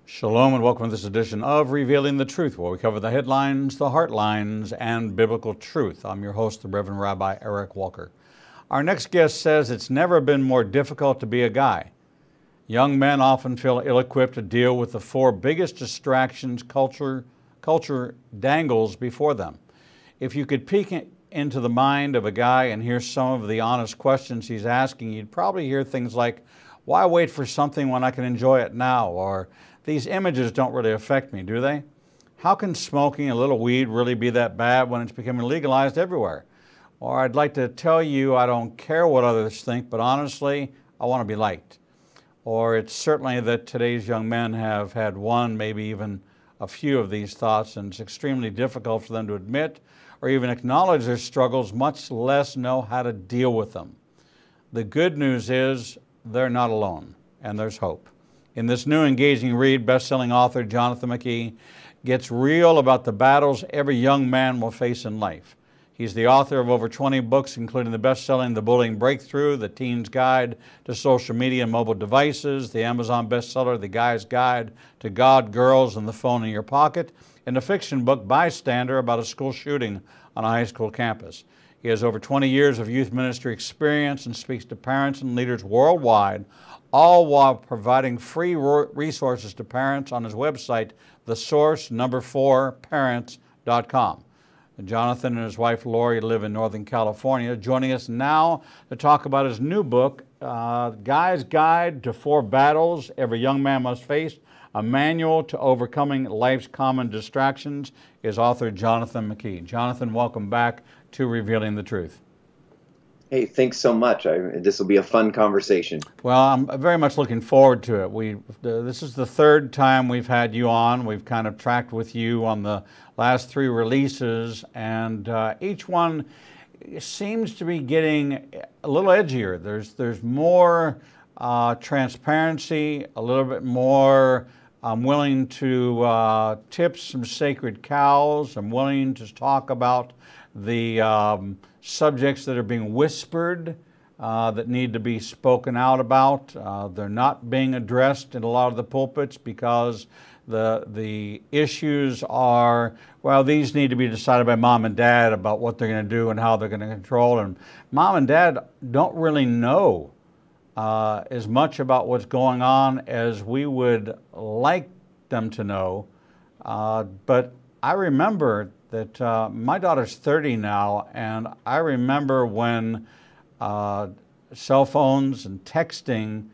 Shalom and welcome to this edition of Revealing the Truth, where we cover the headlines, the heartlines, and biblical truth. I'm your host, the Reverend Rabbi Eric Walker. Our next guest says it's never been more difficult to be a guy. Young men often feel ill-equipped to deal with the four biggest distractions culture dangles before them. If you could peek into the mind of a guy and hear some of the honest questions he's asking, you'd probably hear things like, why wait for something when I can enjoy it now? Or, these images don't really affect me, do they? How can smoking a little weed really be that bad when it's becoming legalized everywhere? Or I'd like to tell you I don't care what others think, but honestly, I want to be liked. Or it's certainly that today's young men have had one, maybe even a few of these thoughts, and it's extremely difficult for them to admit or even acknowledge their struggles, much less know how to deal with them. The good news is they're not alone, and there's hope. In this new engaging read, best-selling author Jonathan McKee gets real about the battles every young man will face in life. He's the author of over 20 books, including the best-selling The Bullying Breakthrough, The Teen's Guide to Social Media and Mobile Devices, the Amazon bestseller The Guy's Guide to God, Girls, and the Phone in Your Pocket, and the fiction book Bystander about a school shooting on a high school campus. He has over 20 years of youth ministry experience and speaks to parents and leaders worldwide, all while providing free resources to parents on his website, thesource4parents.com. Jonathan and his wife Lori live in Northern California, joining us now to talk about his new book, Guy's Guide to Four Battles Every Young Man Must Face, a manual to overcoming life's common distractions, is author Jonathan McKee. Jonathan, welcome back to Revealing the Truth. Hey, thanks so much. This will be a fun conversation. Well, I'm very much looking forward to it. This is the third time we've had you on. We've kind of tracked with you on the last three releases, and each one seems to be getting a little edgier. There's more transparency, a little bit more. I'm willing to tip some sacred cows. I'm willing to talk about the subjects that are being whispered, that need to be spoken out about. They're not being addressed in a lot of the pulpits because the issues are, well, these need to be decided by mom and dad about what they're going to do and how they're going to control. And mom and dad don't really know as much about what's going on as we would like them to know. But I remember that my daughter's 30 now, and I remember when cell phones and texting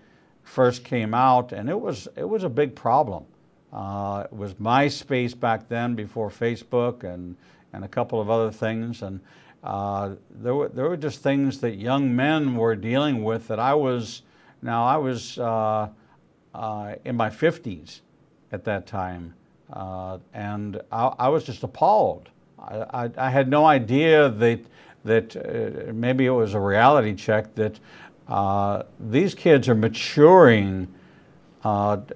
first came out, and it was a big problem. It was MySpace back then before Facebook and a couple of other things, and there were just things that young men were dealing with that I was in my 50s at that time. And I was just appalled. I had no idea that maybe it was a reality check that these kids are maturing at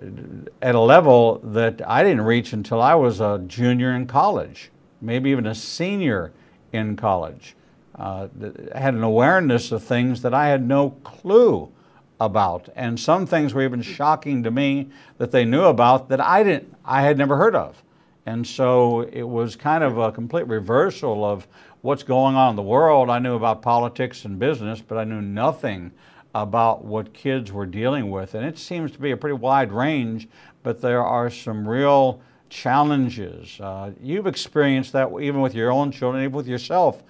a level that I didn't reach until I was a junior in college, maybe even a senior in college. I had an awareness of things that I had no clue about, and some things were even shocking to me that they knew about that I had never heard of. And so it was kind of a complete reversal of what's going on in the world. I knew about politics and business, but I knew nothing about what kids were dealing with. And it seems to be a pretty wide range, but there are some real challenges. You've experienced that even with your own children, even with yourself.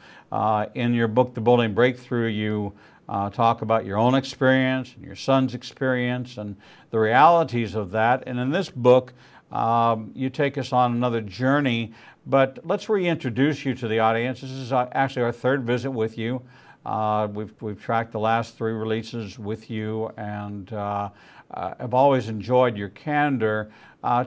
In your book, The Bullying Breakthrough, you talk about your own experience and your son's experience and the realities of that. And in this book, you take us on another journey, but let's reintroduce you to the audience. This is actually our third visit with you. We've tracked the last three releases with you, and I've always enjoyed your candor.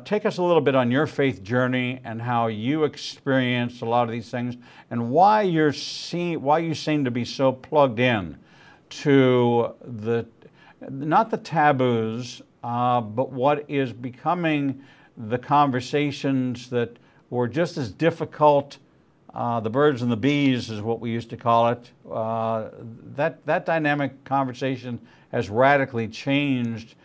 Take us a little bit on your faith journey and how you experienced a lot of these things, and why you seem to be so plugged in to not the taboos, but what is becoming the conversations that were just as difficult. The birds and the bees is what we used to call it. That dynamic conversation has radically changed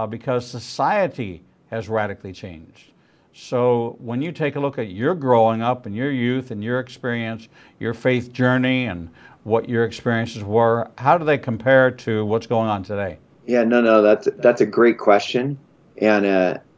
because society has radically changed. So when you take a look at your growing up and your youth and your experience, your faith journey and what your experiences were, how do they compare to what's going on today? Yeah, no, that's a great question, and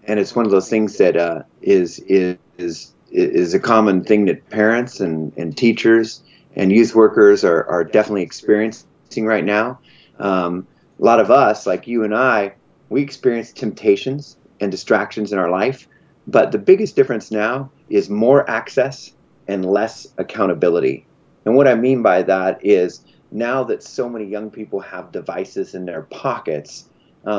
it's one of those things that is a common thing that parents and teachers and youth workers are definitely experiencing right now. A lot of us, like you and I, we experience temptations and distractions in our life, but the biggest difference now is more access and less accountability. And what I mean by that is now that so many young people have devices in their pockets,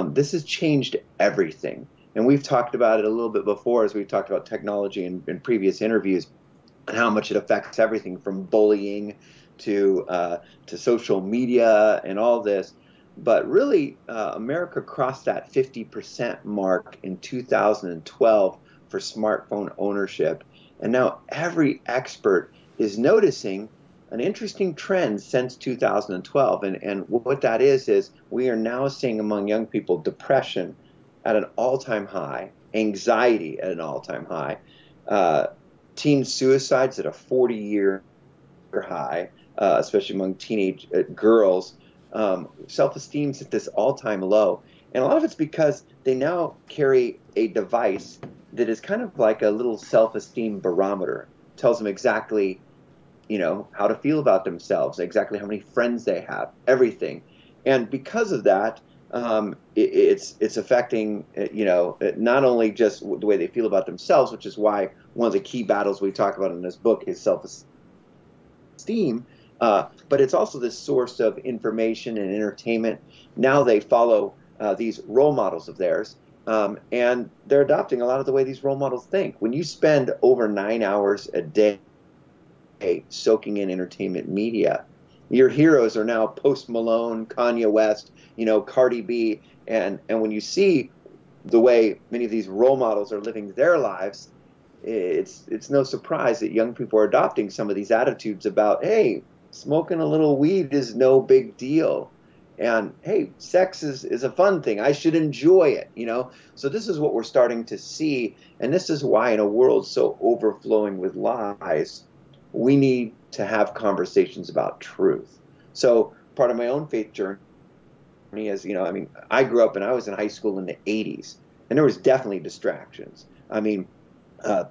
this has changed everything. And we've talked about it a little bit before as we've talked about technology in previous interviews and how much it affects everything from bullying to social media and all this. But really, America crossed that 50% mark in 2012 for smartphone ownership. And now every expert is noticing an interesting trend since 2012. And what that is we are now seeing among young people depression at an all-time high, anxiety at an all-time high, uh, teen suicides at a 40-year high, especially among teenage girls. Self-esteem's at this all-time low. And a lot of it's because they now carry a device that is kind of like a little self-esteem barometer. It tells them exactly, how to feel about themselves, exactly how many friends they have, everything. And because of that, it's affecting, not only just the way they feel about themselves, which is why one of the key battles we talk about in this book is self-esteem, but it's also this source of information and entertainment. Now they follow these role models of theirs, and they're adopting a lot of the way these role models think. When you spend over 9 hours a day soaking in entertainment media, your heroes are now Post Malone, Kanye West, Cardi B, and when you see the way many of these role models are living their lives, it's no surprise that young people are adopting some of these attitudes about, hey, smoking a little weed is no big deal, and hey, sex is a fun thing, I should enjoy it. So this is what we're starting to see, and this is why in a world so overflowing with lies, we need to have conversations about truth. So part of my own faith journey is, I grew up and I was in high school in the 80s, and there was definitely distractions.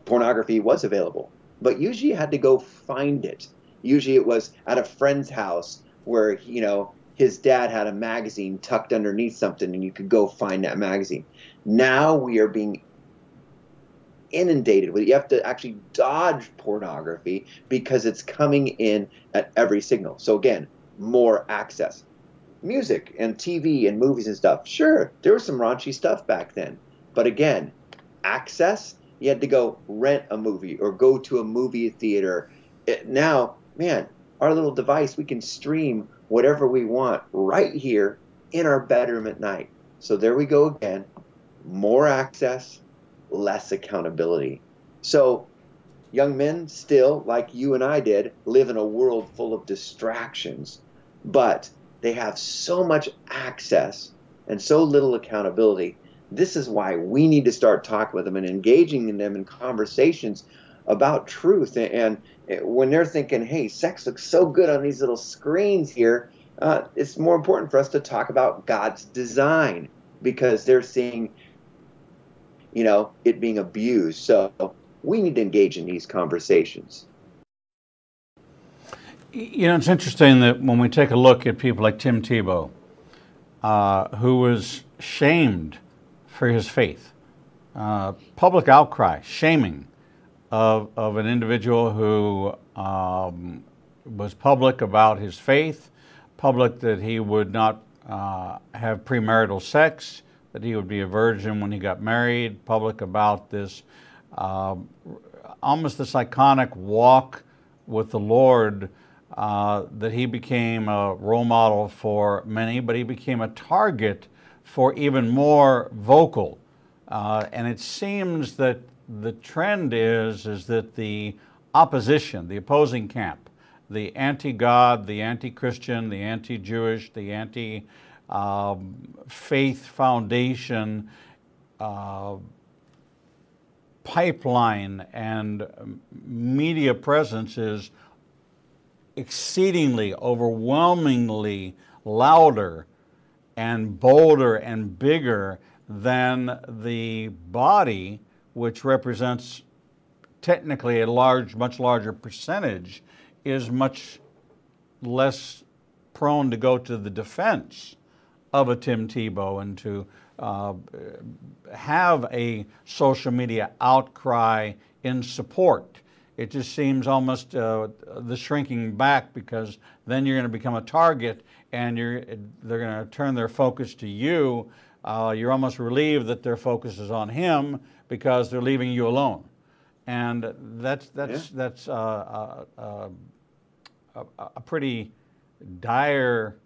Pornography was available, but usually you had to go find it. Usually it was at a friend's house where, his dad had a magazine tucked underneath something and you could go find that magazine. Now we are being inundated with it. You have to actually dodge pornography because it's coming in at every signal. So again, more access. Music and TV and movies and stuff. Sure, there was some raunchy stuff back then. But again, access, you had to go rent a movie or go to a movie theater. Now, man, our little device, we can stream whatever we want right here in our bedroom at night. So there we go again. More access, less accountability. So young men still, like you and I did, live in a world full of distractions, but they have so much access and so little accountability. This is why we need to start talking with them and engaging in them in conversations about truth. And when they're thinking, hey, sex looks so good on these little screens here, it's more important for us to talk about God's design, because they're seeing, it being abused. So we need to engage in these conversations. It's interesting that when we take a look at people like Tim Tebow, who was shamed for his faith, public outcry, shaming of an individual who was public about his faith, public that he would not have premarital sex, that he would be a virgin when he got married, public about this almost this iconic walk with the Lord, that he became a role model for many, but he became a target for even more vocal. And it seems that the trend is that the opposition, the opposing camp, the anti-God, the anti-Christian, the anti-Jewish, the anti-faith foundation pipeline and media presence is exceedingly, overwhelmingly louder and bolder and bigger than the body, which represents technically a much larger percentage, is much less prone to go to the defense of a Tim Tebow and to have a social media outcry in support. It just seems almost the shrinking back, because then you're going to become a target and they're going to turn their focus to you. You're almost relieved that their focus is on him because they're leaving you alone. And that's a pretty dire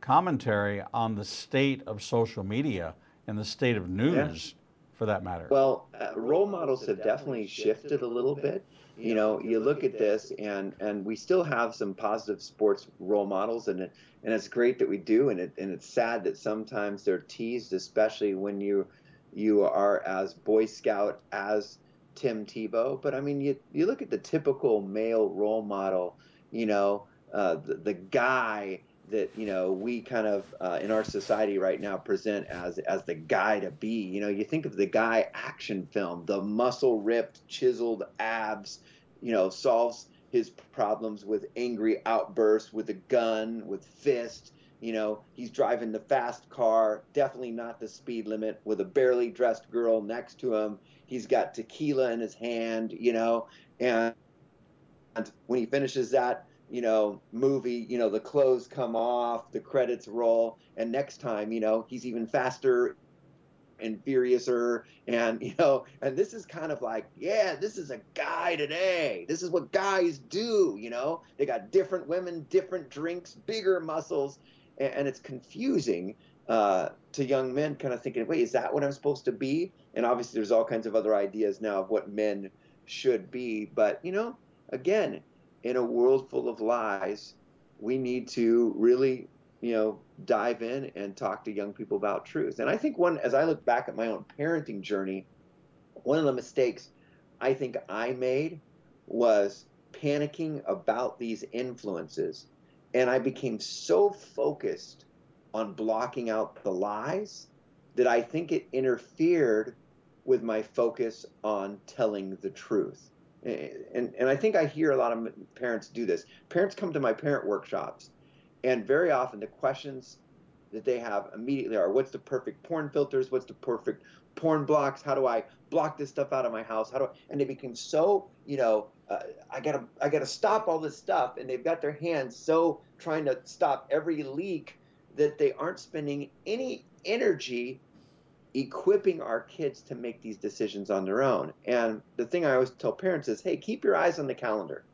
commentary on the state of social media and the state of news, for that matter. Well, role models have definitely shifted a little bit. You know, you look at this, and we still have some positive sports role models, and it's great that we do, and it's sad that sometimes they're teased, especially when you are as Boy Scout as Tim Tebow. But I mean, you look at the typical male role model, you know, the guy that, you know, we kind of in our society right now present as the guy to be. You know, you think of the guy action film, the muscle ripped, chiseled abs, you know, solves his problems with angry outbursts, with a gun, with fist. You know, he's driving the fast car, definitely not the speed limit, with a barely dressed girl next to him. He's got tequila in his hand, you know, and when he finishes that, you know, movie, you know, the clothes come off, the credits roll, and next time, you know, he's even faster and furiouser, and, you know, and this is kind of like, yeah, this is a guy today. This is what guys do, you know. They got different women, different drinks, bigger muscles, and it's confusing to young men, kind of thinking, wait, is that what I'm supposed to be? And obviously there's all kinds of other ideas now of what men should be, but, you know, again, in a world full of lies, we need to really, you know, dive in and talk to young people about truth. And I think as I look back at my own parenting journey, one of the mistakes I think I made was panicking about these influences. And I became so focused on blocking out the lies that I think it interfered with my focus on telling the truth. And I think I hear a lot of parents do this. Parents come to my parent workshops, and very often the questions that they have immediately are, what's the perfect porn filters? What's the perfect porn blocks? How do I block this stuff out of my house? And they become so, you know, I gotta stop all this stuff, and they've got their hands so trying to stop every leak that they aren't spending any energy equipping our kids to make these decisions on their own. And the thing I always tell parents is, hey, keep your eyes on the calendar,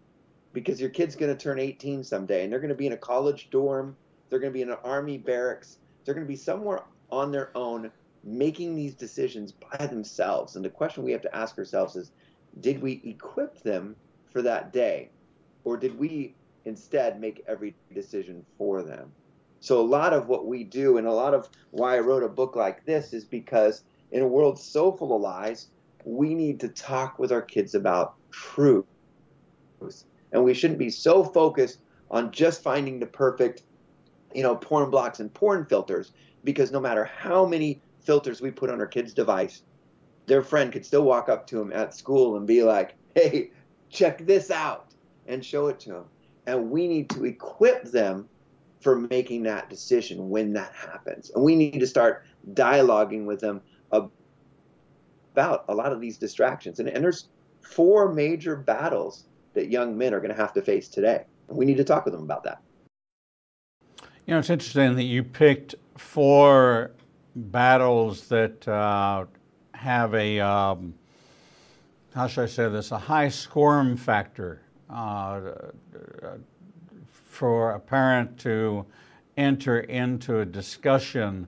because your kid's going to turn 18 someday, and they're going to be in a college dorm, they're going to be in an army barracks, they're going to be somewhere on their own making these decisions by themselves. And the question we have to ask ourselves is, did we equip them for that day, or did we instead make every decision for them? So a lot of what we do, and a lot of why I wrote a book like this, is because in a world so full of lies, we need to talk with our kids about truth. And we shouldn't be so focused on just finding the perfect, you know, porn blocks and porn filters, because no matter how many filters we put on our kid's device, their friend could still walk up to them at school and be like, hey, check this out, and show it to them. And we need to equip them for making that decision when that happens. And we need to start dialoguing with them about a lot of these distractions. And there's 4 major battles that young men are going to have to face today. We need to talk with them about that. You know, it's interesting that you picked 4 battles that have a, how should I say this, a high squirm factor for a parent to enter into a discussion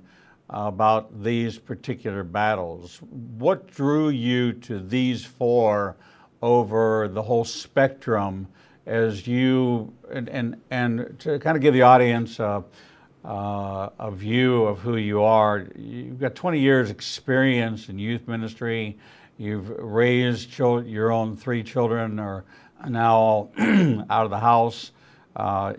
about these particular battles. What drew you to these 4 over the whole spectrum, as you, and to kind of give the audience a view of who you are? You've got 20 years experience in youth ministry. You've raised your own 3 children are now out of the house.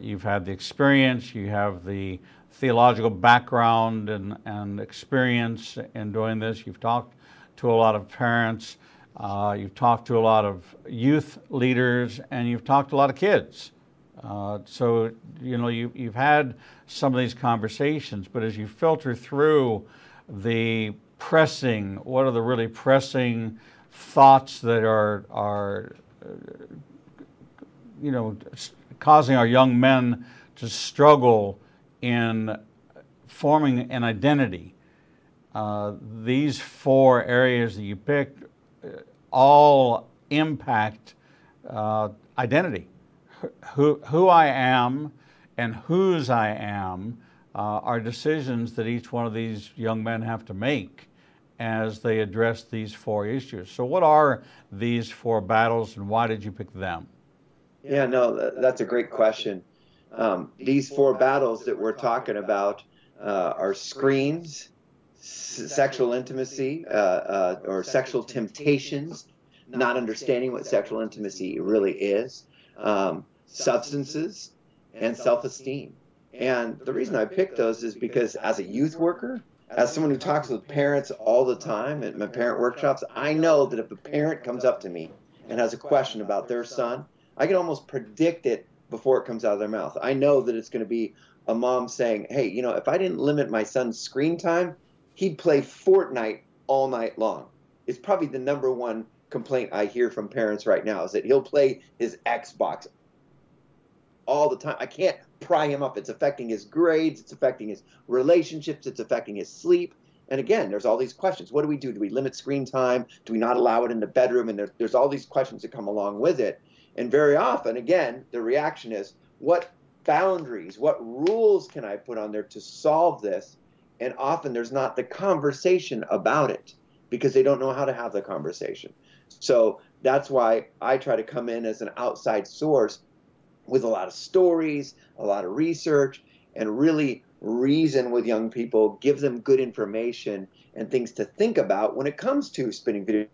You've had the experience. You have the theological background and experience in doing this. You've talked to a lot of parents. You've talked to a lot of youth leaders, and you've talked to a lot of kids. So, you've had some of these conversations, but as you filter through what are the really pressing thoughts that are causing our young men to struggle in forming an identity. These 4 areas that you picked all impact identity. Who I am and whose I am are decisions that each one of these young men have to make as they address these 4 issues. So what are these 4 battles, and why did you pick them? Yeah, no, that's a great question. These 4 battles that we're talking about are screens, sexual intimacy, or sexual temptations, not understanding what sexual intimacy really is, substances, and self-esteem. And the reason I picked those is because as a youth worker, as someone who talks with parents all the time at my parent workshops, I know that if a parent comes up to me and has a question about their son, I can almost predict it before it comes out of their mouth. I know that it's going to be a mom saying, hey, if I didn't limit my son's screen time, he'd play Fortnite all night long. It's probably the #1 complaint I hear from parents right now, is that he'll play his Xbox all the time. I can't pry him up. It's affecting his grades. It's affecting his relationships. It's affecting his sleep. And again, there's all these questions. What do we do? Do we limit screen time? Do we not allow it in the bedroom? And there's all these questions that come along with it. And very often, again, the reaction is, what boundaries, what rules can I put on there to solve this? And often there's not the conversation about it because they don't know how to have the conversation. So that's why I try to come in as an outside source with a lot of stories, a lot of research, and really reason with young people, give them good information and things to think about when it comes to spinning video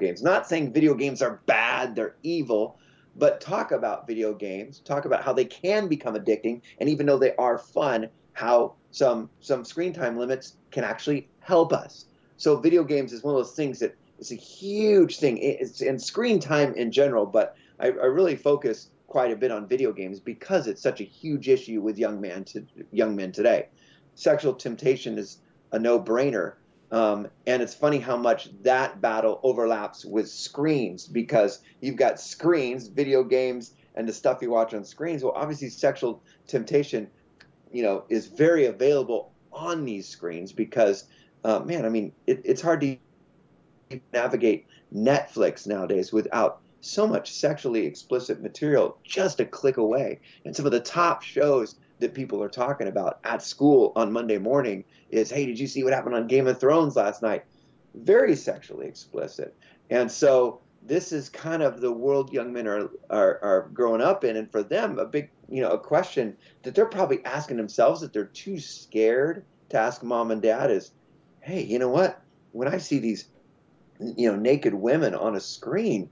games. Not saying video games are bad, they're evil, but talk about video games, talk about how they can become addicting, and even though they are fun, how some screen time limits can actually help us. So video games is one of those things that is a huge thing. It's in screen time in general, but I really focus quite a bit on video games because it's such a huge issue with young men today. Sexual temptation is a no-brainer. And it's funny how much that battle overlaps with screens, because you've got screens, video games, and the stuff you watch on screens. Well, obviously sexual temptation, is very available on these screens because, it's hard to navigate Netflix nowadays without so much sexually explicit material just a click away. And some of the top shows that people are talking about at school on Monday morning is, hey, did you see what happened on Game of Thrones last night? Very sexually explicit. And so this is kind of the world young men are growing up in. And for them, a big, a question that they're probably asking themselves that they're too scared to ask mom and dad is, hey, you know what? When I see these, naked women on a screen,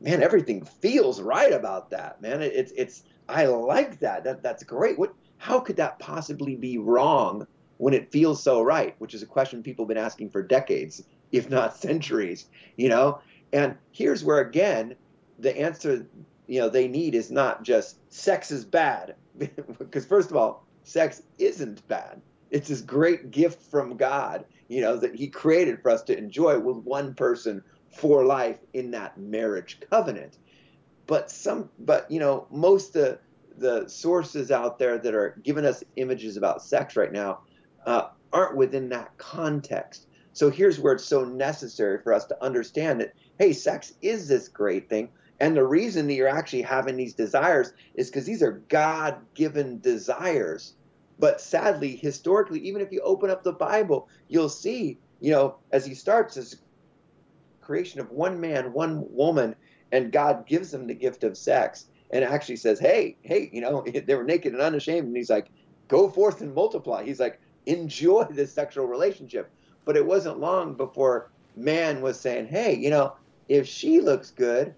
man, everything feels right about that, man. I like that. That's great. How could that possibly be wrong when it feels so right? Which is a question people have been asking for decades, if not centuries, And here's where, again, the answer, they need is not just sex is bad. Because first of all, sex isn't bad. It's this great gift from God, that he created for us to enjoy with one person for life in that marriage covenant. But most of the sources out there that are giving us images about sex right now aren't within that context. So here's where it's so necessary for us to understand that, hey, sex is this great thing. And the reason that you're actually having these desires is because these are God-given desires. But sadly, historically, even if you open up the Bible, you'll see, as he starts as creation of one man, one woman, and God gives them the gift of sex and actually says, hey, they were naked and unashamed. And he's like, go forth and multiply. He's like, enjoy this sexual relationship. But it wasn't long before man was saying, hey, if she looks good,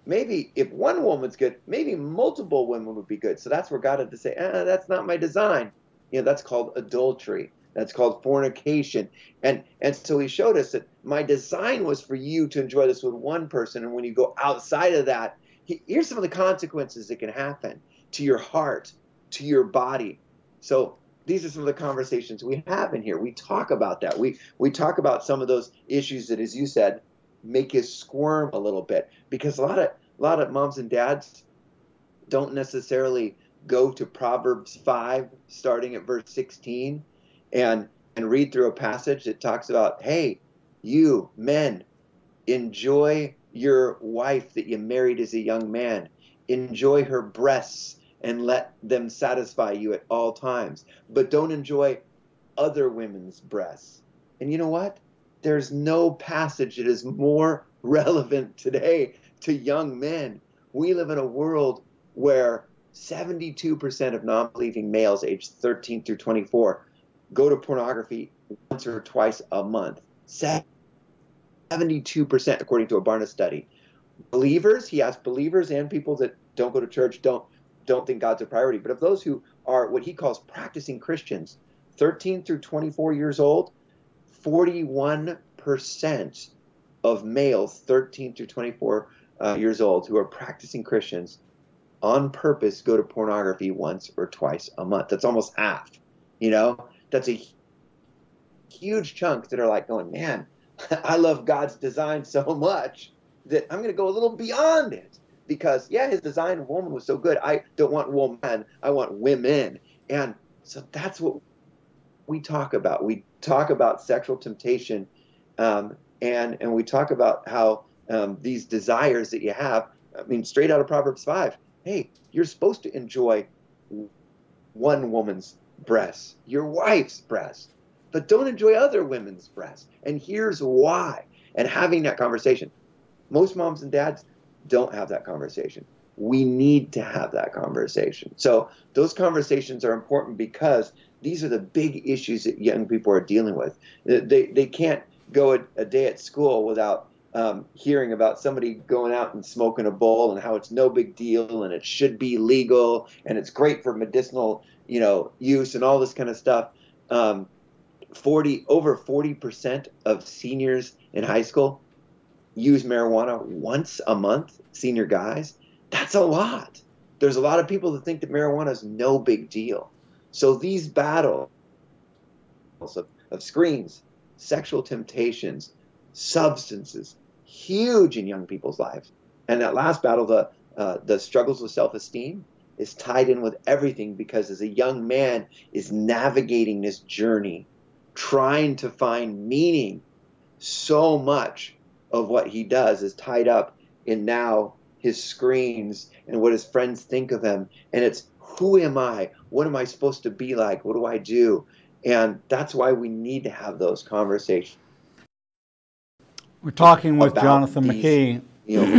maybe if one woman's good, maybe multiple women would be good. So that's where God had to say, that's not my design. That's called adultery. That's called fornication. And so he showed us that my design was for you to enjoy this with one person. And when you go outside of that, here's some of the consequences that can happen to your heart, to your body. So these are some of the conversations we have in here. We talk about that. We talk about some of those issues that, as you said, make us squirm a little bit, because a lot of moms and dads don't necessarily go to Proverbs 5 starting at verse 16 and read through a passage that talks about, hey, you men, enjoy your wife that you married as a young man. Enjoy her breasts and let them satisfy you at all times. But don't enjoy other women's breasts. And you know what? There's no passage that is more relevant today to young men. We live in a world where 72% of non-believing males aged 13 through 24 go to pornography once or twice a month. 72%, according to a Barna study. Believers, he asked believers and people that don't go to church, don't think God's a priority. But of those who are what he calls practicing Christians, 13 through 24 years old, 41% of males 13 through 24 years old who are practicing Christians on purpose go to pornography once or twice a month. That's almost half. That's a huge chunk that are like going, man, I love God's design so much that I'm going to go a little beyond it, because his design of woman was so good. I don't want woman, I want women. And so that's what we talk about. We talk about sexual temptation, and we talk about how these desires that you have, straight out of Proverbs 5, hey, you're supposed to enjoy one woman's breasts, your wife's breasts, but don't enjoy other women's breasts. And here's why. And having that conversation. Most moms and dads don't have that conversation. We need to have that conversation. So those conversations are important, because these are the big issues that young people are dealing with. They can't go a day at school without hearing about somebody going out and smoking a bowl and how it's no big deal and it should be legal and it's great for medicinal use and all this kind of stuff. Over 40% of seniors in high school use marijuana once a month, senior guys. That's a lot. There's a lot of people that think that marijuana is no big deal. So these battles of screens, sexual temptations, substances, huge in young people's lives. And that last battle, the struggles with self-esteem, is tied in with everything, because as a young man is navigating this journey, trying to find meaning, so much of what he does is tied up in now his screens and what his friends think of him. And it's, who am I? What am I supposed to be like? What do I do? And that's why we need to have those conversations. We're talking with Jonathan McKee.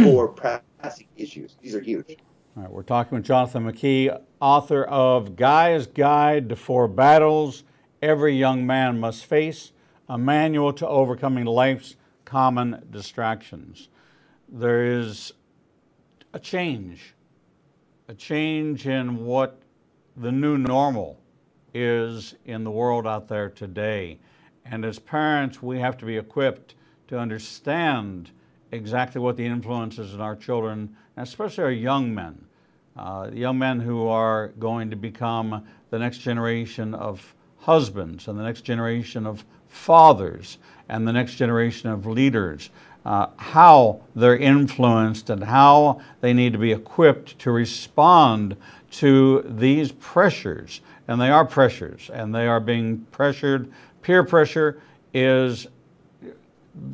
Core pressing issues. These are huge. All right, we're talking with Jonathan McKee, author of Guy's Guide to 4 Battles Every Young Man Must Face, a manual to overcoming life's common distractions. There is a change in what the new normal is in the world out there today. And as parents, we have to be equipped to understand exactly what the influences in our children, especially our young men who are going to become the next generation of husbands and the next generation of fathers and the next generation of leaders, how they're influenced and how they need to be equipped to respond to these pressures. And they are pressures, and they are being pressured. Peer pressure is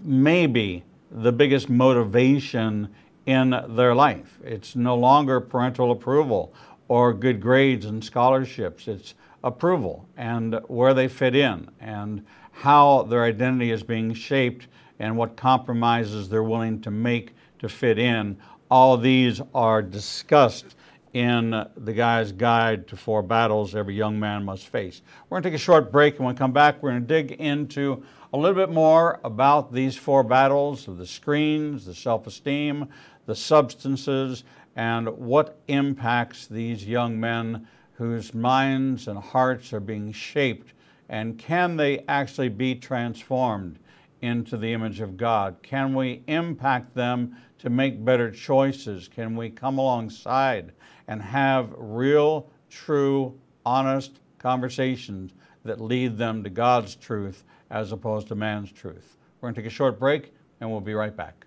maybe the biggest motivation in their life. It's no longer parental approval or good grades and scholarships. It's approval and where they fit in and how their identity is being shaped and what compromises they're willing to make to fit in. All these are discussed in the guy's guide to 4 battles every young man must face. We're going to take a short break, and when we come back, we're going to dig into a little bit more about these 4 battles of the screens, the self-esteem, the substances, and what impacts these young men whose minds and hearts are being shaped, and can they actually be transformed into the image of God? Can we impact them to make better choices? Can we come alongside and have real, true, honest conversations that lead them to God's truth as opposed to man's truth? We're going to take a short break, and we'll be right back.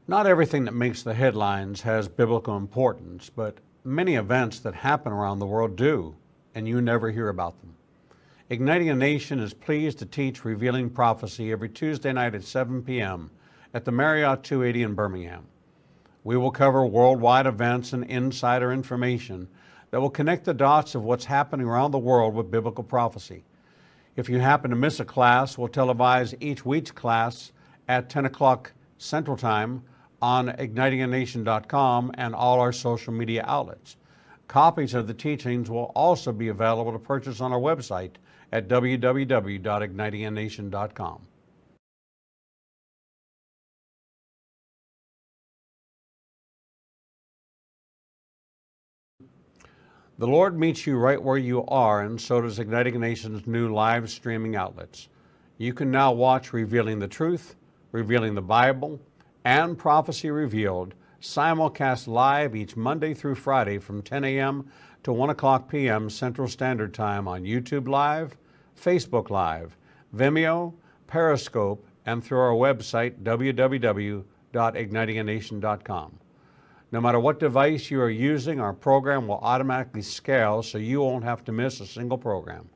Not everything that makes the headlines has biblical importance, but many events that happen around the world do, and you never hear about them. Igniting a Nation is pleased to teach Revealing Prophecy every Tuesday night at 7 p.m. at the Marriott 280 in Birmingham. We will cover worldwide events and insider information that will connect the dots of what's happening around the world with biblical prophecy. If you happen to miss a class, we'll televise each week's class at 10 o'clock Central Time on ignitinganation.com and all our social media outlets. Copies of the teachings will also be available to purchase on our website at www.ignitinganation.com. The Lord meets you right where you are, and so does Igniting a Nation's new live streaming outlets. You can now watch Revealing the Truth, Revealing the Bible, and Prophecy Revealed simulcast live each Monday through Friday from 10 a.m. to 1 o'clock p.m. Central Standard Time on YouTube Live, Facebook Live, Vimeo, Periscope, and through our website, www.ignitinganation.com. No matter what device you are using, our program will automatically scale so you won't have to miss a single program.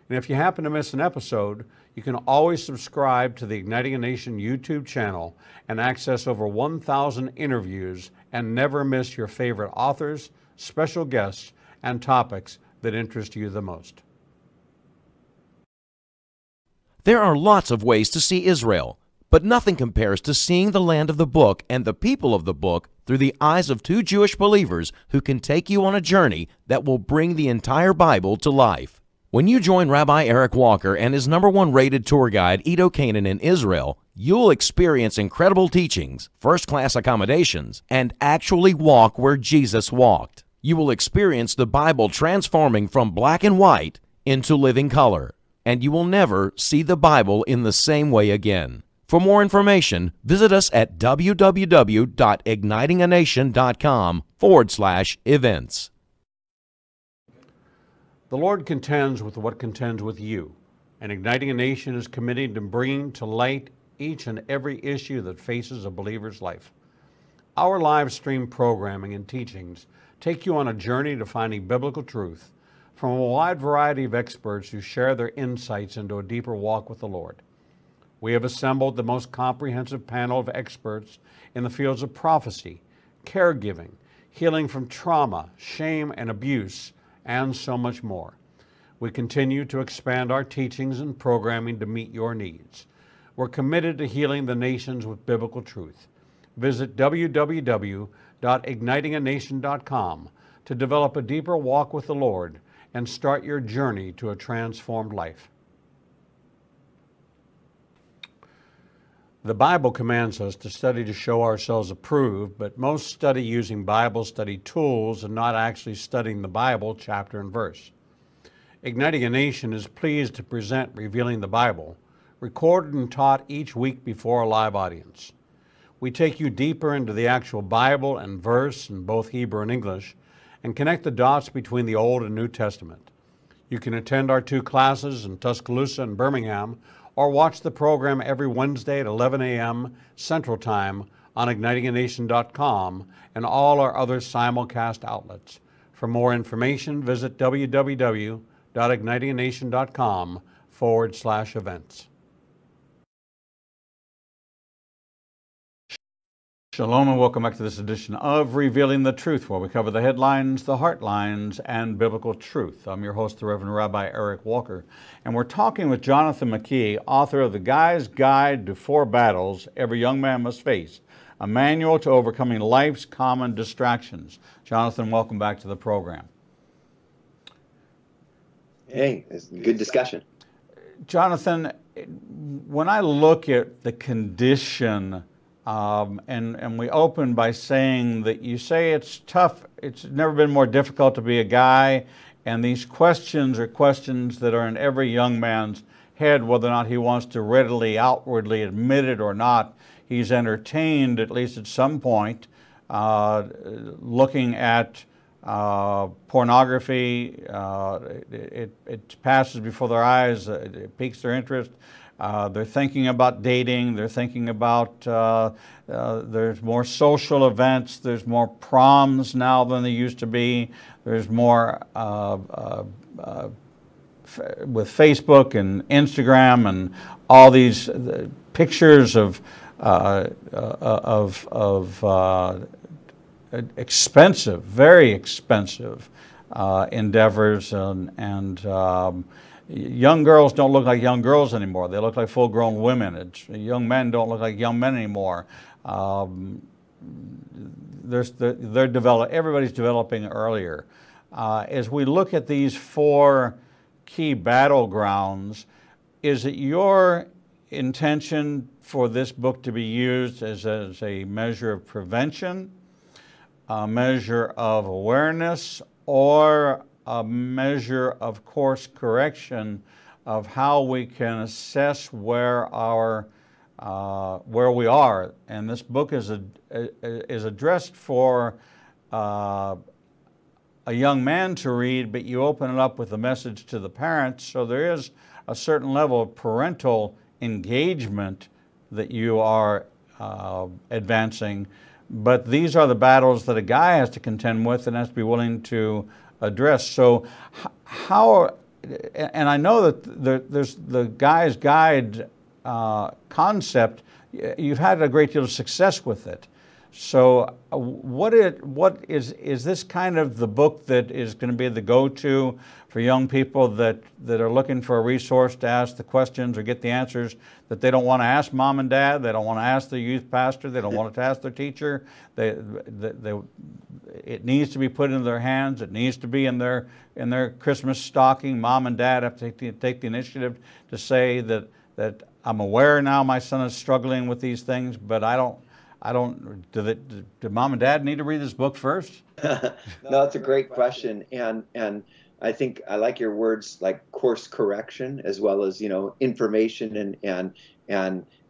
And if you happen to miss an episode, you can always subscribe to the Igniting a Nation YouTube channel and access over 1,000 interviews and never miss your favorite authors, special guests, and topics that interest you the most. There are lots of ways to see Israel, but nothing compares to seeing the land of the book and the people of the book through the eyes of 2 Jewish believers who can take you on a journey that will bring the entire Bible to life. When you join Rabbi Eric Walker and his #1 rated tour guide, Edo Canaan, in Israel, you'll experience incredible teachings, first-class accommodations, and actually walk where Jesus walked. You will experience the Bible transforming from black and white into living color, and you will never see the Bible in the same way again. For more information, visit us at www.ignitinganation.com/events. The Lord contends with what contends with you, and Igniting a Nation is committed to bringing to light each and every issue that faces a believer's life. Our live stream programming and teachings take you on a journey to finding biblical truth from a wide variety of experts who share their insights into a deeper walk with the Lord. We have assembled the most comprehensive panel of experts in the fields of prophecy, caregiving, healing from trauma, shame, and abuse, and so much more. We continue to expand our teachings and programming to meet your needs. We're committed to healing the nations with biblical truth. Visit www.ignitinganation.com to develop a deeper walk with the Lord and start your journey to a transformed life. The Bible commands us to study to show ourselves approved, but most study using Bible study tools and not actually studying the Bible chapter and verse. Igniting a Nation is pleased to present Revealing the Bible, recorded and taught each week before a live audience. We take you deeper into the actual Bible and verse in both Hebrew and English and connect the dots between the Old and New Testament. You can attend our 2 classes in Tuscaloosa and Birmingham, or watch the program every Wednesday at 11 a.m. Central Time on ignitinganation.com and all our other simulcast outlets. For more information, visit www.ignitinganation.com/events. Shalom and welcome back to this edition of Revealing the Truth, where we cover the headlines, the heartlines, and biblical truth. I'm your host, the Reverend Rabbi Eric Walker, and we're talking with Jonathan McKee, author of The Guy's Guide to 4 Battles Every Young Man Must Face, a manual to overcoming life's common distractions. Jonathan, welcome back to the program. Hey, it's a good discussion. Jonathan, when I look at the condition, and we open by saying that you say it's tough, it's never been more difficult to be a guy, and these questions are questions that are in every young man's head, whether or not he wants to readily, outwardly admit it or not. He's entertained, at least at some point, looking at pornography. It passes before their eyes, it piques their interest. They're thinking about dating, they're thinking about, there's more social events, there's more proms now than there used to be, there's more with Facebook and Instagram and all these pictures of expensive, very expensive endeavors, and young girls don't look like young girls anymore. They look like full-grown women. Young men don't look like young men anymore. Everybody's developing earlier. As we look at these four key battlegrounds, is it your intention for this book to be used as a measure of prevention, a measure of awareness, or a measure of course correction of how we can assess where we are? And this book is addressed for a young man to read, but you open it up with a message to the parents, so there is a certain level of parental engagement that you are advancing. But these are the battles that a guy has to contend with and has to be willing to address. So how, and I know that there's the guy's guide concept, you've had a great deal of success with it. So what is this kind of the book that is going to be the go-to for young people that are looking for a resource to ask the questions or get the answers that they don't want to ask mom and dad, they don't want to ask their youth pastor, they don't want to ask their teacher, it needs to be put into their hands, it needs to be in their Christmas stocking. Mom and dad have to take the initiative to say that I'm aware now my son is struggling with these things, but do mom and dad need to read this book first? No, that's a great question. And I think I like your words like course correction, as well as, information and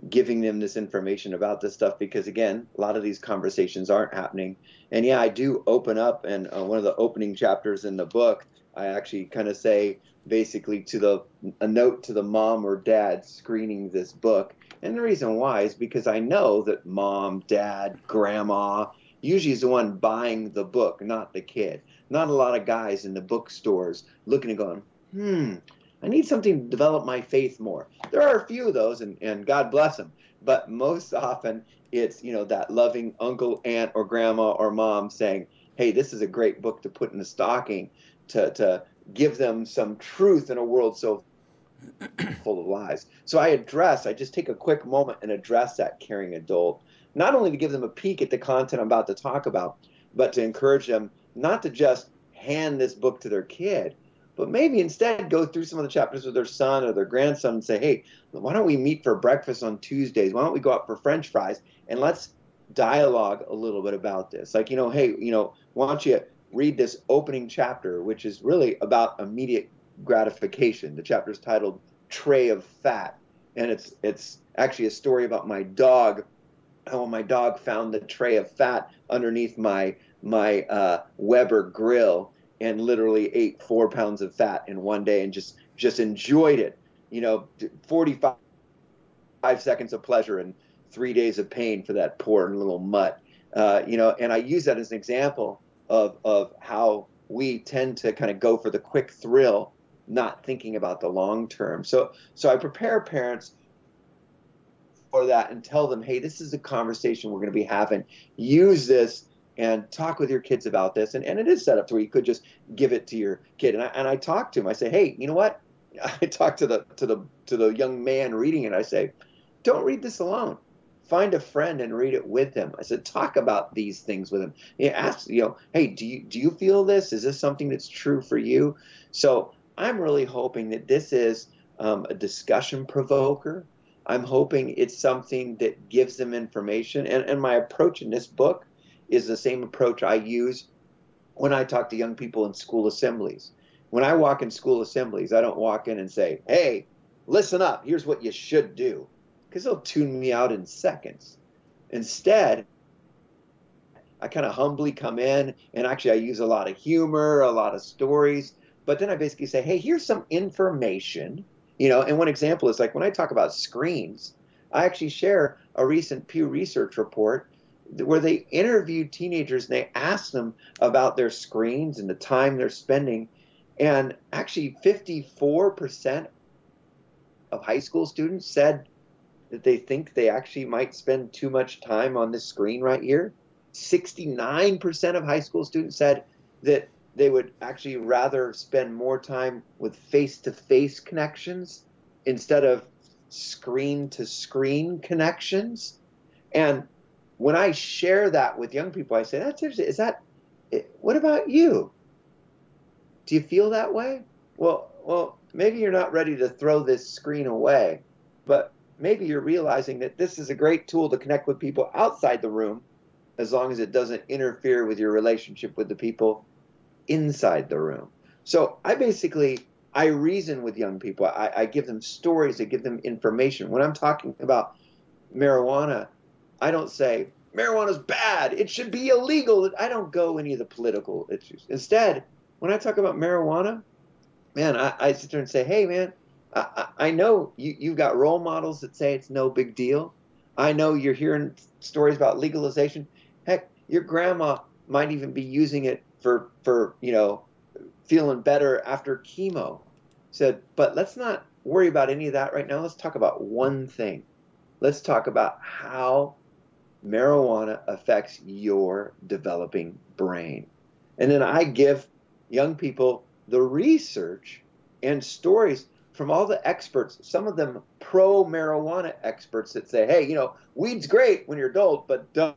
giving them this information about this stuff, because again, a lot of these conversations aren't happening. And yeah, I do open up, and one of the opening chapters in the book, I actually kind of say basically a note to the mom or dad screening this book. And the reason why is because I know that mom, dad, grandma usually is the one buying the book, not the kid. Not a lot of guys in the bookstores looking and going, I need something to develop my faith more. There are a few of those, and God bless them. But most often it's, that loving uncle, aunt, or grandma or mom saying, hey, this is a great book to put in the stocking to give them some truth in a world so full of lies. So I just take a quick moment and address that caring adult, not only to give them a peek at the content I'm about to talk about, but to encourage them not to just hand this book to their kid, but maybe instead go through some of the chapters with their son or their grandson and say, hey, why don't we meet for breakfast on Tuesdays? Why don't we go out for French fries and let's dialogue a little bit about this? Like, hey, why don't you read this opening chapter, which is really about immediate gratification. The chapter is titled Tray of Fat, and it's actually a story about my dog, how my dog found the tray of fat underneath my Weber grill and literally ate 4 pounds of fat in one day and just enjoyed it. 45 seconds of pleasure and 3 days of pain for that poor little mutt. And I use that as an example of how we tend to kind of go for the quick thrill, not thinking about the long term. So I prepare parents for that and tell them, hey, this is a conversation we're going to be having. Use this and talk with your kids about this. And it is set up to where you could just give it to your kid. And I talk to him. I say, hey, you know what? I talk to the young man reading it. I say, don't read this alone. find a friend and read it with them. I said, talk about these things with them. Ask, hey, do you feel this? Is this something that's true for you? So I'm really hoping that this is a discussion provoker. I'm hoping it's something that gives them information. And my approach in this book is the same approach I use when I talk to young people in school assemblies. When I walk in school assemblies, I don't walk in and say, hey, listen up, here's what you should do, because they'll tune me out in seconds. Instead, I kind of humbly come in, and actually I use a lot of humor, a lot of stories, but then I basically say, hey, here's some information. And one example is like when I talk about screens, I actually share a recent Pew Research report where they interviewed teenagers and they asked them about their screens and the time they're spending. And actually 54% of high school students said that they think they actually might spend too much time on this screen right here. 69% of high school students said that they would actually rather spend more time with face-to-face connections instead of screen-to-screen connections. And when I share that with young people, I say, that's interesting. What about you? Do you feel that way? Well, maybe you're not ready to throw this screen away, but maybe you're realizing that this is a great tool to connect with people outside the room, as long as it doesn't interfere with your relationship with the people inside the room. So I reason with young people. I give them stories. I give them information. When I'm talking about marijuana, I don't say marijuana's bad, it should be illegal. I don't go any of the political issues. Instead, when I talk about marijuana, man, I sit there and say, hey, man, I know you've got role models that say it's no big deal. I know you're hearing stories about legalization. Heck, your grandma might even be using it for feeling better after chemo. Said, but let's not worry about any of that right now. Let's talk about one thing. Let's talk about how marijuana affects your developing brain. And then I give young people the research and stories from all the experts, some of them pro-marijuana experts that say, hey, weed's great when you're adult, but don't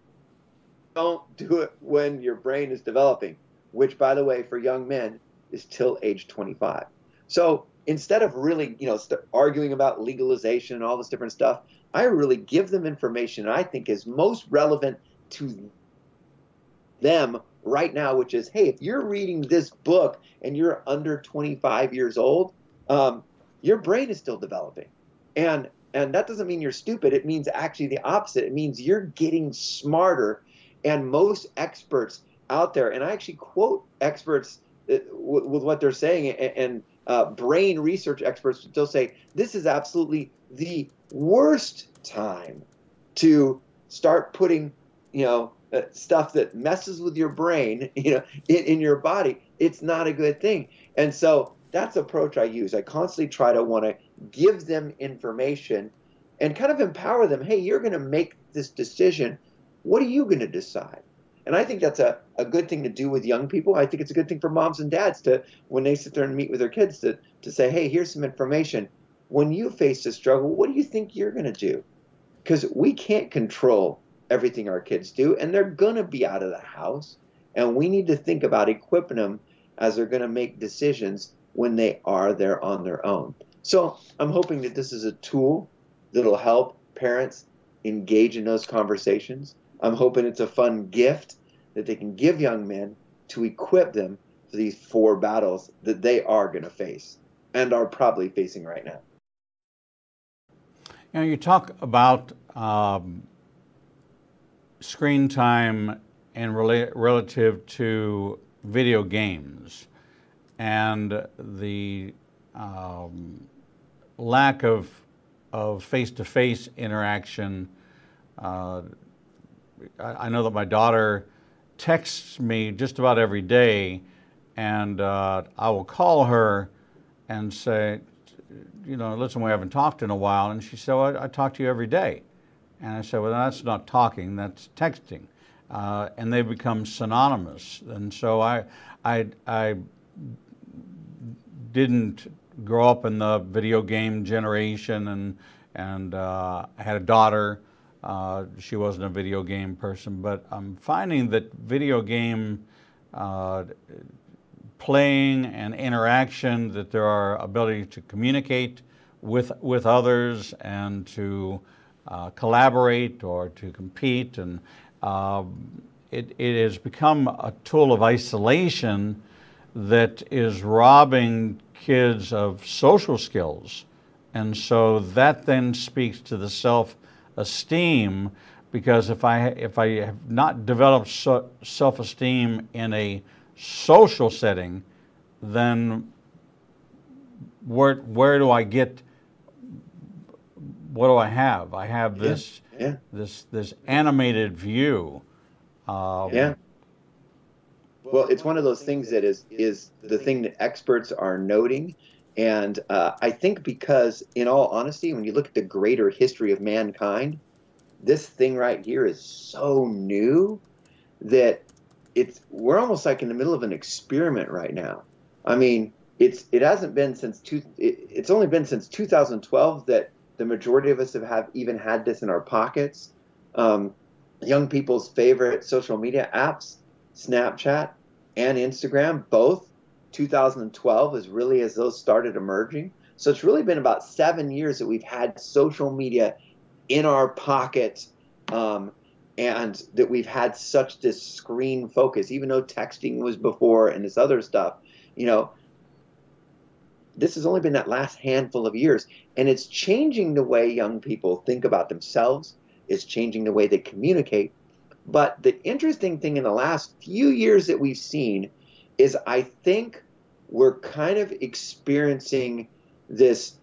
do it when your brain is developing, which, by the way, for young men is till age 25. So instead of really, arguing about legalization and all this different stuff, I really give them information I think is most relevant to them right now, which is, hey, if you're reading this book and you're under 25 years old, your brain is still developing. And that doesn't mean you're stupid. It means actually the opposite. It means you're getting smarter. And most experts out there, and I actually quote experts with what they're saying, and brain research experts still say this is absolutely the worst time to start putting, stuff that messes with your brain, in your body. It's not a good thing. And so that's the approach I use. I constantly try to want to give them information and kind of empower them. Hey, you're going to make this decision. What are you going to decide? And I think that's a good thing to do with young people. I think it's a good thing for moms and dads to, when they sit there and meet with their kids, to say, hey, here's some information. When you face a struggle, what do you think you're going to do? Because we can't control everything our kids do, and they're going to be out of the house. And we need to think about equipping them as they're going to make decisions when they are there on their own. So I'm hoping that this is a tool that'll help parents engage in those conversations. I'm hoping it's a fun gift that they can give young men to equip them for these 4 battles that they are going to face and are probably facing right now. You talk about screen time and relative to video games and the lack of face-to-face interaction. I know that my daughter texts me just about every day, and I will call her and say, listen, we haven't talked in a while. And she said, well, I talk to you every day. And I said, well, that's not talking, that's texting. And they become synonymous. And so I didn't grow up in the video game generation, and I had a daughter She wasn't a video game person, but I'm finding that video game playing and interaction, that there are ability to communicate with others and to collaborate or to compete, and it has become a tool of isolation that is robbing kids of social skills. And so that then speaks to the self-esteem, because if I have not developed self-esteem in a social setting, then where do I get, what do I have? I have this this animated view. Yeah. Well, it's one of those things that is the thing that experts are noting. And I think because, in all honesty, when you look at the greater history of mankind, this thing right here is so new that we're almost like in the middle of an experiment right now. I mean, it's only been since 2012 that the majority of us have even had this in our pockets. Young people's favorite social media apps, Snapchat and Instagram, both 2012 is really as those started emerging. So it's really been about 7 years that we've had social media in our pocket, and that we've had such this screen focus, even though texting was before and this other stuff. This has only been that last handful of years, and it's changing the way young people think about themselves. It's changing the way they communicate. But the interesting thing in the last few years that we've seen is, I think we're kind of experiencing this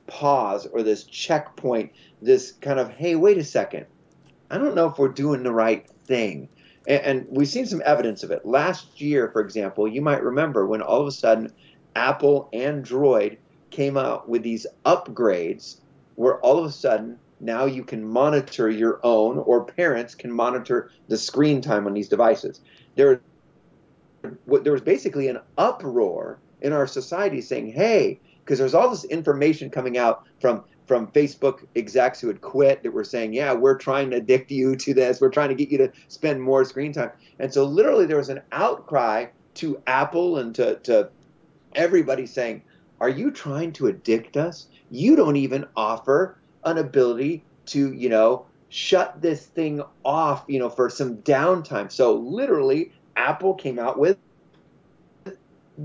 pause, or this checkpoint, this kind of, hey, wait a second, I don't know if we're doing the right thing. And we've seen some evidence of it. Last year, for example, you might remember when all of a sudden Apple Android came out with these upgrades where all of a sudden now you can monitor your own, or parents can monitor the screen time on these devices. There was basically an uproar in our society saying, hey, because there's all this information coming out from Facebook execs who had quit that were saying, yeah, we're trying to addict you to this. We're trying to get you to spend more screen time. And so literally there was an outcry to Apple and to everybody saying, are you trying to addict us? You don't even offer an ability to, shut this thing off, for some downtime. So literally Apple came out with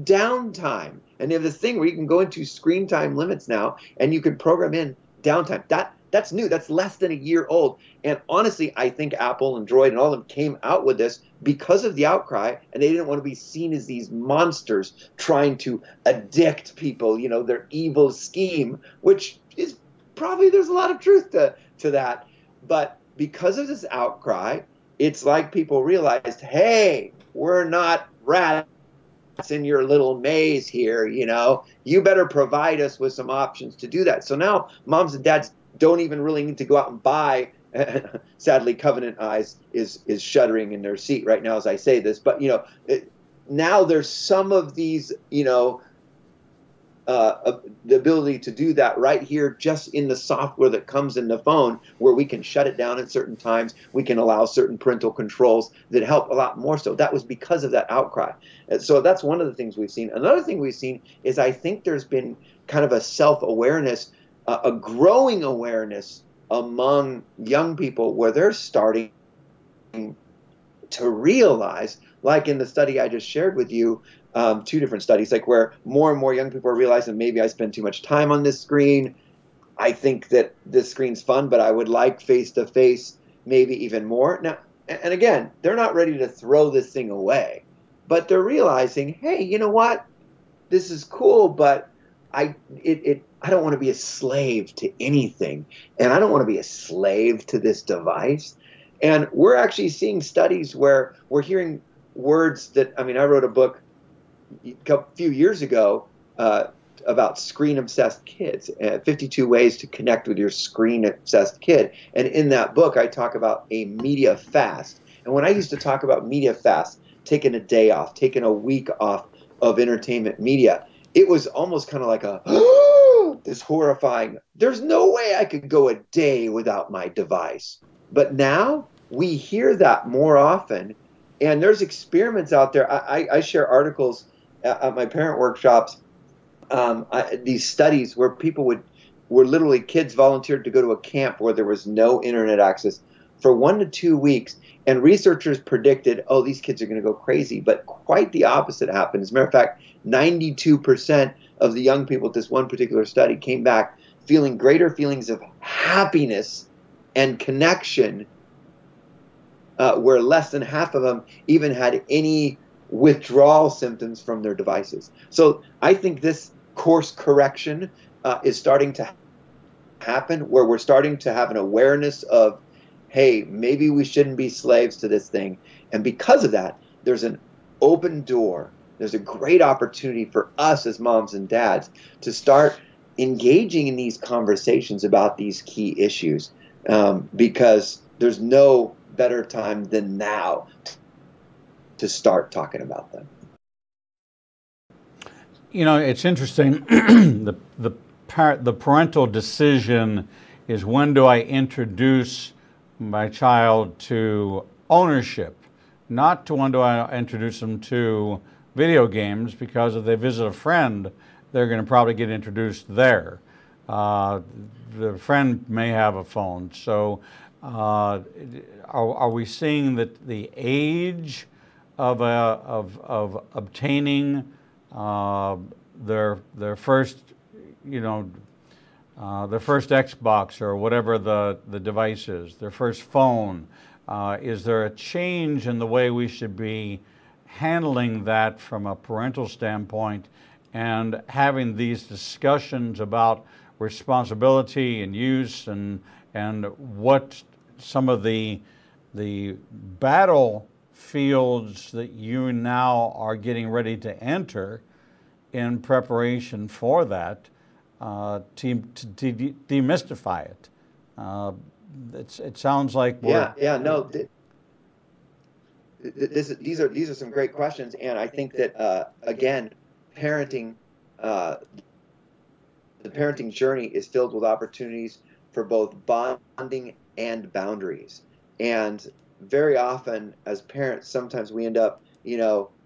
downtime. And they have this thing where you can go into screen time limits now, and you can program in downtime. That's new. That's less than a year old. And honestly, I think Apple, Android, and all of them came out with this because of the outcry, and they didn't want to be seen as these monsters trying to addict people, their evil scheme, which is probably, there's a lot of truth to that. But because of this outcry, it's like people realized, hey, we're not rats in your little maze here, you better provide us with some options to do that. So now moms and dads don't even really need to go out and buy. Sadly, Covenant Eyes is shuddering in their seat right now as I say this, but now there's some of these, the ability to do that right here just in the software that comes in the phone, where we can shut it down at certain times. We can allow certain parental controls that help a lot more. So that was because of that outcry. So that's one of the things we've seen. Another thing we've seen is, I think there's been kind of a self-awareness, a growing awareness among young people, where they're starting to realize, like in the study I just shared with you, 2 different studies, like where more and more young people are realizing, maybe I spend too much time on this screen. I think that this screen's fun, but I would like face-to-face maybe even more. Now, and again, they're not ready to throw this thing away, but they're realizing, hey, you know what? This is cool, but I don't want to be a slave to anything, and I don't want to be a slave to this device. And we're actually seeing studies where we're hearing words that, I wrote a book a few years ago about screen-obsessed kids, 52 ways to connect with your screen-obsessed kid. And in that book, I talk about a media fast. And when I used to talk about media fast, taking a day off, taking a week off of entertainment media, it was almost kind of like a, this horrifying, there's no way I could go a day without my device. But now we hear that more often. And there's experiments out there. I share articles at my parent workshops, these studies where were literally kids volunteered to go to a camp where there was no internet access for 1 to 2 weeks. And researchers predicted, oh, these kids are going to go crazy. But quite the opposite happened. As a matter of fact, 92% of the young people at this one particular study came back feeling greater feelings of happiness and connection, where less than half of them even had any withdrawal symptoms from their devices. So I think this course correction is starting to happen, where we're starting to have an awareness of, hey, maybe we shouldn't be slaves to this thing. And because of that, there's an open door. There's a great opportunity for us as moms and dads to start engaging in these conversations about these key issues, because there's no better time than now to start talking about them. You know, it's interesting. the parental decision is, when do I introduce my child to ownership, not to when do I introduce them to video games, because if they visit a friend, they're going to probably get introduced there. The friend may have a phone. So are we seeing that the age of obtaining their first, their first Xbox or whatever the device is, their first phone, is there a change in the way we should be handling that from a parental standpoint, and having these discussions about responsibility and use, and what some of the battlefields that you now are getting ready to enter in preparation for that, to demystify it? It sounds like we're... These are some great questions, and I think that again, parenting, the parenting journey is filled with opportunities for both bonding and boundaries. And very often, as parents, sometimes we end up,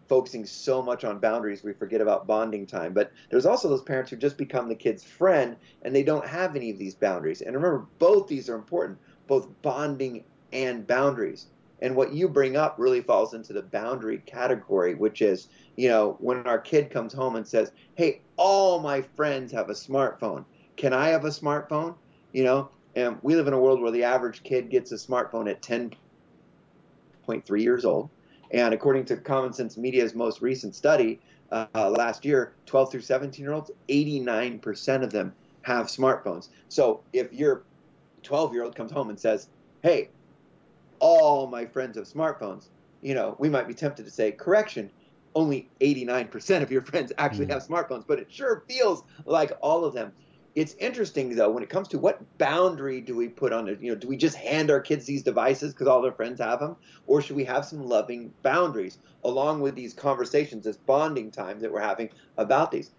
focusing so much on boundaries we forget about bonding time. But there's also those parents who just become the kid's friend and they don't have any of these boundaries. And remember, both these are important, both bonding and boundaries. And what you bring up really falls into the boundary category, which is, when our kid comes home and says, hey, all my friends have a smartphone. Can I have a smartphone? And we live in a world where the average kid gets a smartphone at 10.3 years old. And according to Common Sense Media's most recent study, last year, 12 through 17-year-olds, 89% of them have smartphones. So if your 12-year-old comes home and says, hey, all my friends have smartphones, we might be tempted to say, correction, only 89% of your friends actually have smartphones, but it sure feels like all of them. It's interesting, though, when it comes to what boundary do we put on it? Do we just hand our kids these devices because all their friends have them? Or should we have some loving boundaries along with these conversations, this bonding time that we're having about these?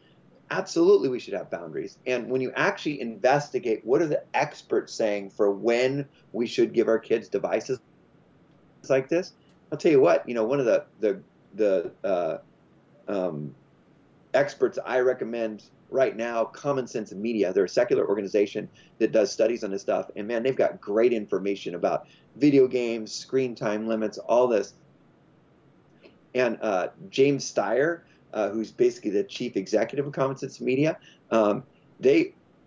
Absolutely, we should have boundaries. And when you actually investigate, what are the experts saying for when we should give our kids devices like this? I'll tell you what, one of the experts I recommend right now, Common Sense Media. They're a secular organization that does studies on this stuff. And man, they've got great information about video games, screen time limits, all this. And James Steyer, who's basically the chief executive of Common Sense Media,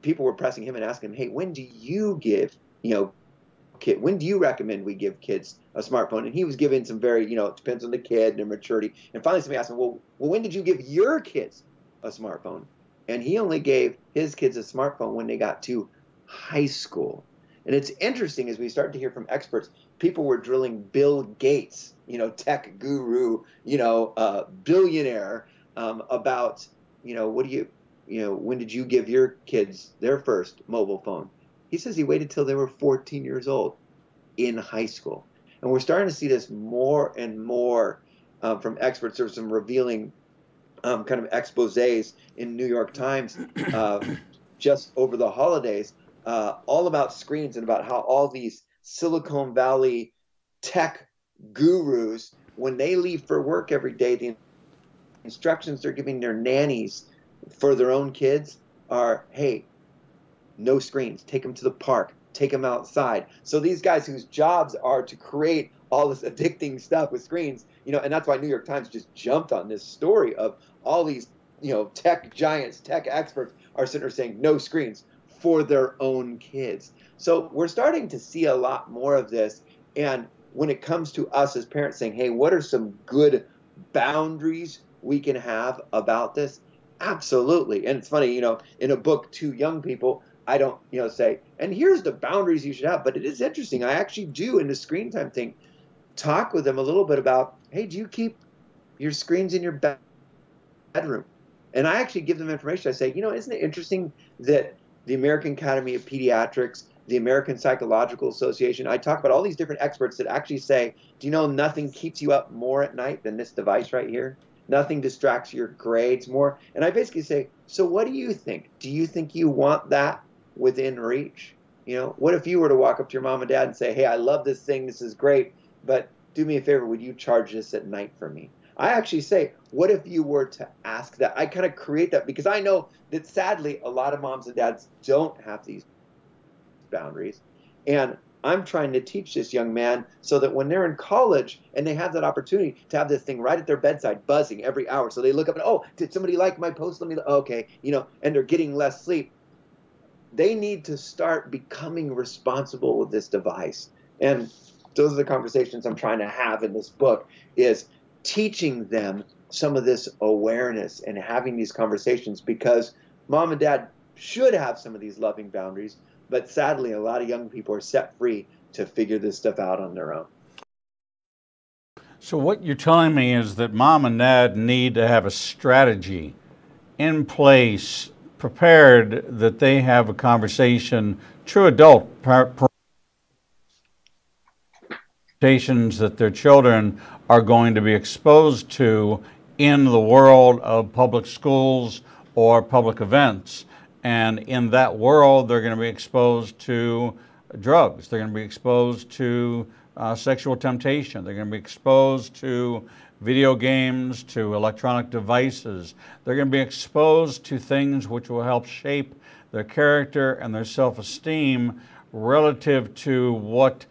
people were pressing him and asking him, hey, when do you give, when do you recommend we give kids a smartphone? And he was giving some very, it depends on the kid and their maturity. And finally somebody asked him, well, when did you give your kids a smartphone? And he only gave his kids a smartphone when they got to high school. And it's interesting, as we start to hear from experts, people were drilling Bill Gates, tech guru, billionaire, about, when did you give your kids their first mobile phone? He says he waited till they were 14 years old in high school. And we're starting to see this more and more from experts. There's some revealing kind of exposés in New York Times just over the holidays, all about screens and about how all these Silicon Valley tech gurus, when they leave for work every day, the instructions they're giving their nannies for their own kids are, hey, no screens, take them to the park, take them outside. So these guys whose jobs are to create all this addicting stuff with screens, and that's why New York Times just jumped on this story of all these, tech giants, tech experts are sitting there saying no screens for their own kids. So we're starting to see a lot more of this. And when it comes to us as parents saying, hey, what are some good boundaries we can have about this? Absolutely. And it's funny, in a book to young people, I don't, say, and here's the boundaries you should have. But it is interesting. I actually do, in the screen time thing, talk with them a little bit about, hey, do you keep your screens in your bedroom? And I actually give them information. I say, isn't it interesting that the American Academy of Pediatrics, the American Psychological Association, I talk about all these different experts that actually say, do you know nothing keeps you up more at night than this device right here? Nothing distracts your grades more. And I basically say, so what do you think? Do you think you want that within reach? What if you were to walk up to your mom and dad and say, hey, I love this thing. This is great. But do me a favor. Would you charge this at night for me? I actually say, what if you were to ask that? I kind of create that because I know that sadly, a lot of moms and dads don't have these boundaries. And I'm trying to teach this young man so that when they're in college and they have that opportunity to have this thing right at their bedside buzzing every hour. So they look up and, oh, did somebody like my post? Let me, okay, and they're getting less sleep. They need to start becoming responsible with this device. And those are the conversations I'm trying to have in this book, is teaching them some of this awareness and having these conversations, because mom and dad should have some of these loving boundaries. But sadly, a lot of young people are set free to figure this stuff out on their own. So what you're telling me is that mom and dad need to have a strategy in place, prepared, that they have a conversation, true adult presentations that their children are going to be exposed to in the world of public schools or public events. And in that world, they're going to be exposed to drugs. They're going to be exposed to sexual temptation. They're going to be exposed to video games, to electronic devices. They're going to be exposed to things which will help shape their character and their self-esteem relative to what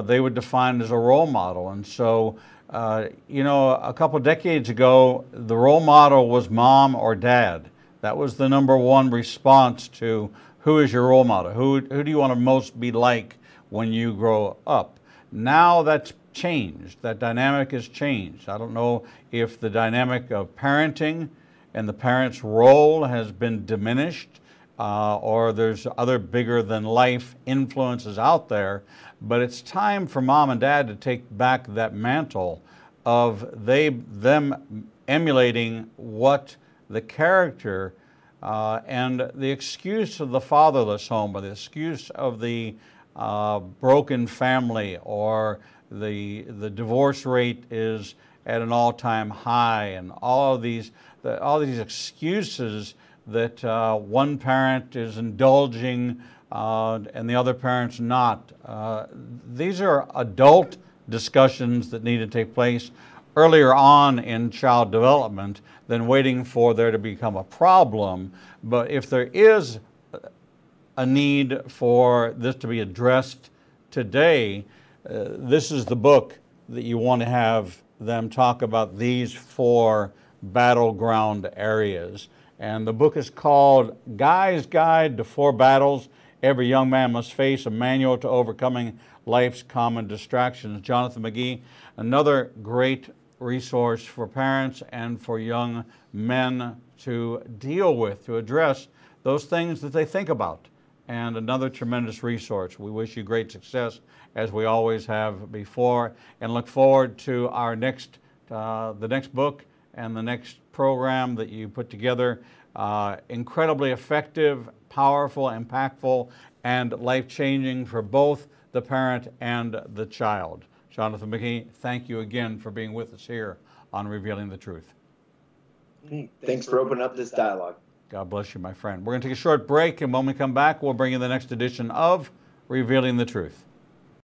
they would define as a role model. And so, a couple of decades ago, the role model was mom or dad. That was the number one response to who is your role model? Who do you want to most be like when you grow up? Now that's changed. That dynamic has changed. I don't know if the dynamic of parenting and the parent's role has been diminished or there's other bigger than life influences out there, but it's time for mom and dad to take back that mantle of them emulating what the character and the excuse of the fatherless home, or the excuse of the broken family, or the divorce rate is at an all-time high, and all these excuses that one parent is indulging and the other parent's not. These are adult discussions that need to take place earlier on in child development than waiting for there to become a problem. But if there is a need for this to be addressed today, this is the book that you want to have them talk about these 4 battleground areas. And the book is called Guy's Guide to 4 Battles Every Young Man Must Face, a Manual to Overcoming Life's Common Distractions. Jonathan McKee, another great resource for parents and for young men to deal with, to address those things that they think about. And another tremendous resource. We wish you great success, as we always have before, and look forward to our the next book and the next program that you put together. Incredibly effective, powerful, impactful, and life-changing for both the parent and the child. Jonathan McKee, thank you again for being with us here on Revealing the Truth. Thanks for opening up this dialogue. God bless you, my friend. We're going to take a short break, and when we come back, we'll bring you the next edition of Revealing the Truth.